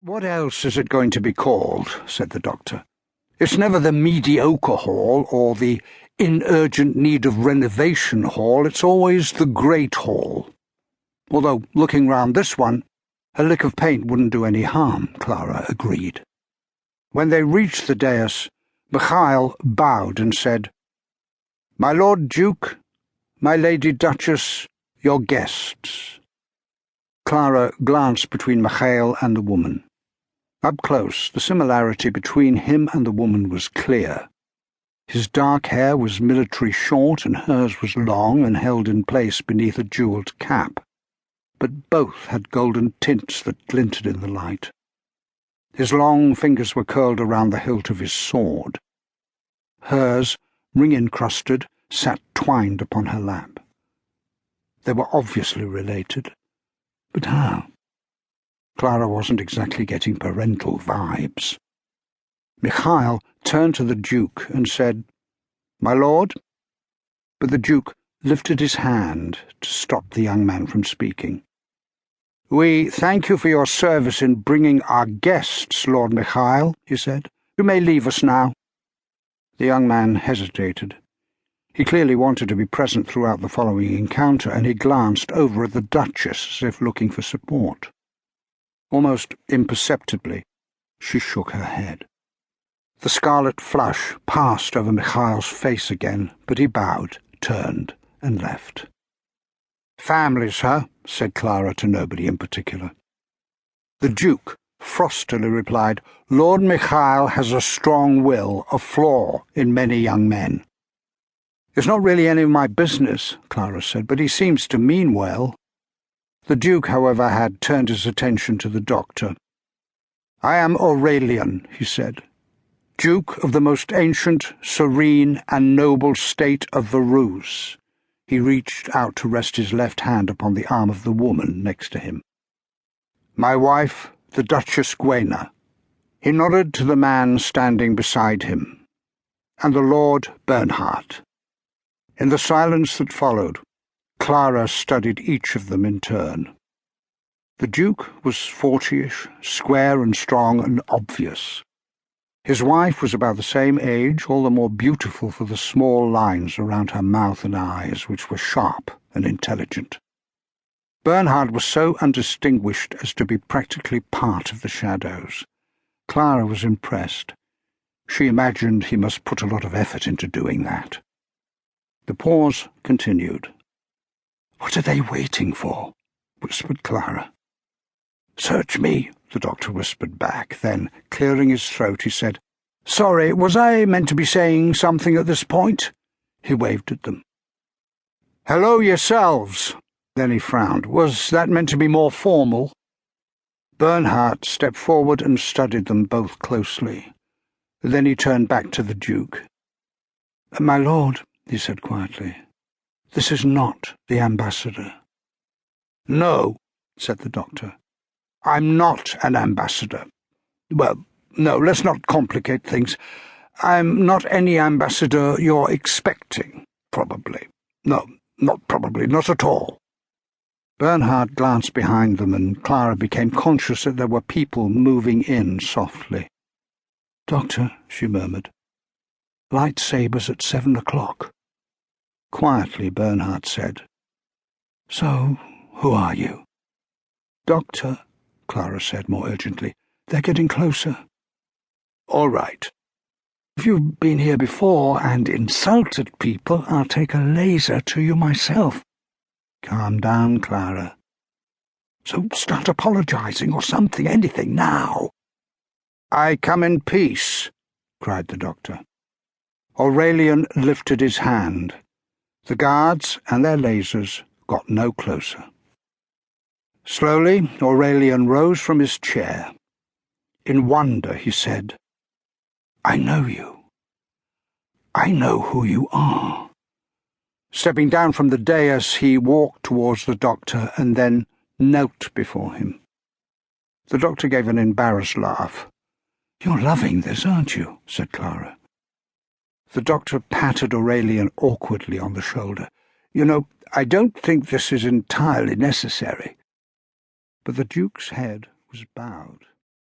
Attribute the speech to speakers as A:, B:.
A: "What else is it going to be called?" said the doctor. "It's never the mediocre hall or the in urgent need of renovation hall. It's always the great hall. Although, looking round this one, a lick of paint wouldn't do any harm," Clara agreed. When they reached the dais, Mikhail bowed and said, "My Lord Duke, my Lady Duchess, your guests." Clara glanced between Mikhail and the woman. Up close, the similarity between him and the woman was clear. His dark hair was military short, and hers was long and held in place beneath a jewelled cap. But both had golden tints that glinted in the light. His long fingers were curled around the hilt of his sword. Hers, ring-encrusted, sat twined upon her lap. They were obviously related. But how? Clara wasn't exactly getting parental vibes. Mikhail turned to the Duke and said, "My lord?" But the Duke lifted his hand to stop the young man from speaking. "We thank you for your service in bringing our guests, Lord Mikhail," he said. "You may leave us now." The young man hesitated. He clearly wanted to be present throughout the following encounter, and he glanced over at the Duchess as if looking for support. Almost imperceptibly, she shook her head. The scarlet flush passed over Mikhail's face again, but he bowed, turned, and left. "Families, huh?" said Clara to nobody in particular. The Duke frostily replied, "Lord Mikhail has a strong will, a flaw in many young men." "It's not really any of my business," Clara said, "but he seems to mean well." The Duke, however, had turned his attention to the doctor. "I am Aurelian," he said, "Duke of the most ancient, serene, and noble state of Varuz." He reached out to rest his left hand upon the arm of the woman next to him. "My wife, the Duchess Gwena." He nodded to the man standing beside him. "And the Lord Bernhard." In the silence that followed, Clara studied each of them in turn. The Duke was 40-ish, square and strong and obvious. His wife was about the same age, all the more beautiful for the small lines around her mouth and eyes, which were sharp and intelligent. Bernhard was so undistinguished as to be practically part of the shadows. Clara was impressed. She imagined he must put a lot of effort into doing that. The pause continued. "What are they waiting for?" whispered Clara. "Search me," the doctor whispered back. Then, clearing his throat, he said, "Sorry, was I meant to be saying something at this point?" He waved at them. "Hello yourselves." Then he frowned. "Was that meant to be more formal?" Bernhard stepped forward and studied them both closely. Then he turned back to the Duke. "My lord," he said quietly, "this is not the ambassador." "No," said the doctor. "I'm not an ambassador. Well, no, let's not complicate things. I'm not any ambassador you're expecting, probably. No, not probably, not at all." Bernhard glanced behind them, and Clara became conscious that there were people moving in softly. "Doctor," she murmured, "lightsabers at 7 o'clock. Quietly, Bernhard said, "So, who are you?" "Doctor," Clara said more urgently, "they're getting closer." "All right. If you've been here before and insulted people, I'll take a laser to you myself." "Calm down, Clara." "So start apologizing or something, anything, now." "I come in peace," cried the doctor. Aurelian lifted his hand. The guards and their lasers got no closer. Slowly, Aurelian rose from his chair. In wonder, he said, "I know you. I know who you are." Stepping down from the dais, he walked towards the doctor and then knelt before him. The doctor gave an embarrassed laugh. "You're loving this, aren't you?" said Clara. The doctor patted Aurelian awkwardly on the shoulder. "You know, I don't think this is entirely necessary." But the Duke's head was bowed.